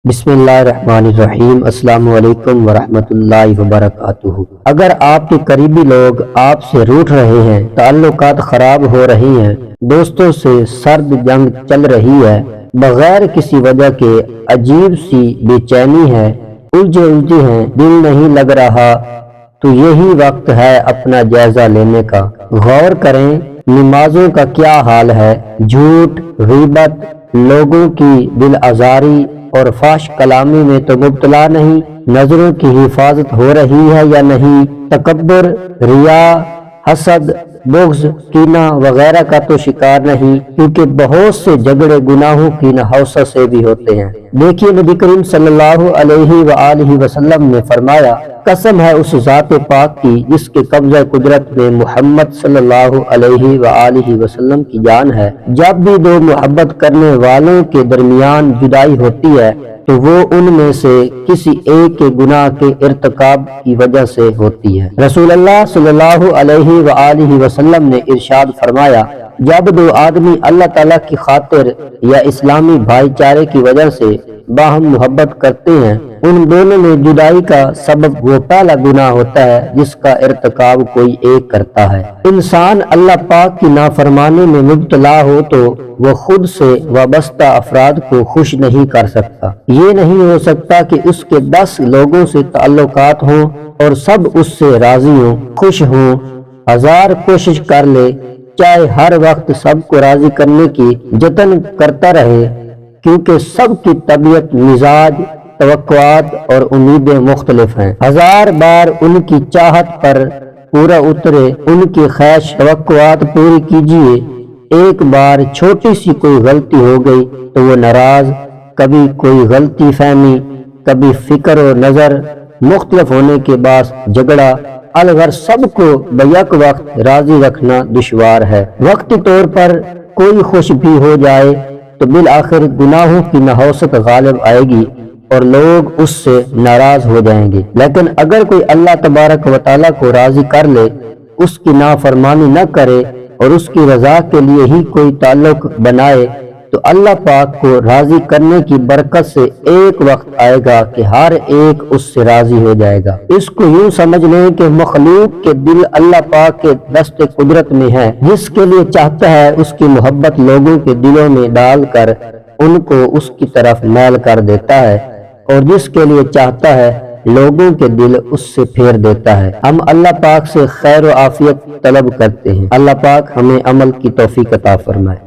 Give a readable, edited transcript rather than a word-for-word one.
بسم اللہ الرحمن الرحیم۔ السلام علیکم ورحمۃ اللہ وبرکاتہ۔ اگر آپ کے قریبی لوگ آپ سے روٹھ رہے ہیں، تعلقات خراب ہو رہی ہیں، دوستوں سے سرد جنگ چل رہی ہے، بغیر کسی وجہ کے عجیب سی بے چینی ہے، الجھے ہیں، دل نہیں لگ رہا، تو یہی وقت ہے اپنا جائزہ لینے کا۔ غور کریں نمازوں کا کیا حال ہے، جھوٹ، غیبت، لوگوں کی دل آزاری اور فحش کلامی میں تو مبتلا نہیں؟ نظروں کی حفاظت ہو رہی ہے یا نہیں؟ تکبر، ریا، حسد، بغض، کینہ وغیرہ کا تو شکار نہیں؟ کیونکہ بہت سے جھگڑے گناہوں کی نحوست سے بھی ہوتے ہیں۔ دیکھیے نبی کریم صلی اللہ علیہ وآلہ وسلم نے فرمایا، قسم ہے اس ذات پاک کی جس کے قبضہ قدرت میں محمد صلی اللہ علیہ وآلہ وسلم کی جان ہے، جب بھی دو محبت کرنے والوں کے درمیان جدائی ہوتی ہے تو وہ ان میں سے کسی ایک کے گناہ کے ارتکاب کی وجہ سے ہوتی ہے۔ رسول اللہ صلی اللہ علیہ وآلہ وسلم نے ارشاد فرمایا، جب دو آدمی اللہ تعالیٰ کی خاطر یا اسلامی بھائی چارے کی وجہ سے باہم محبت کرتے ہیں، ان دونوں میں جدائی کا سبب وہ پہلا گناہ ہوتا ہے جس کا ارتکاب کوئی ایک کرتا ہے۔ انسان اللہ پاک کی نافرمانی میں مبتلا ہو تو وہ خود سے وابستہ افراد کو خوش نہیں کر سکتا۔ یہ نہیں ہو سکتا کہ اس کے 10 لوگوں سے تعلقات ہوں اور سب اس سے راضی ہوں، خوش ہوں، ہزار کوشش کر لے، چاہے ہر وقت سب کو راضی کرنے کی جتن کرتا رہے، کیونکہ سب کی طبیعت، مزاج، توقعات اور امیدیں مختلف ہیں۔ ہزار بار ان کی چاہت پر پورا اترے، ان کی خواہش توقعات پوری کیجیے، ایک بار چھوٹی سی کوئی غلطی ہو گئی تو وہ ناراض، کبھی کوئی غلطی فہمی، کبھی فکر و نظر مختلف ہونے کے باعث جھگڑا، الغرض سب کو بیک وقت راضی رکھنا دشوار ہے۔ وقتی طور پر کوئی خوش بھی ہو جائے تو بالآخر گناہوں کی نحوست غالب آئے گی اور لوگ اس سے ناراض ہو جائیں گے۔ لیکن اگر کوئی اللہ تبارک و تعالیٰ کو راضی کر لے، اس کی نافرمانی نہ کرے اور اس کی رضا کے لیے ہی کوئی تعلق بنائے، تو اللہ پاک کو راضی کرنے کی برکت سے ایک وقت آئے گا کہ ہر ایک اس سے راضی ہو جائے گا۔ اس کو یوں سمجھ لیں کہ مخلوق کے دل اللہ پاک کے دست قدرت میں ہے، جس کے لیے چاہتا ہے اس کی محبت لوگوں کے دلوں میں ڈال کر ان کو اس کی طرف میل کر دیتا ہے، اور جس کے لیے چاہتا ہے لوگوں کے دل اس سے پھیر دیتا ہے۔ ہم اللہ پاک سے خیر و عافیت طلب کرتے ہیں۔ اللہ پاک ہمیں عمل کی توفیق عطا فرمائے۔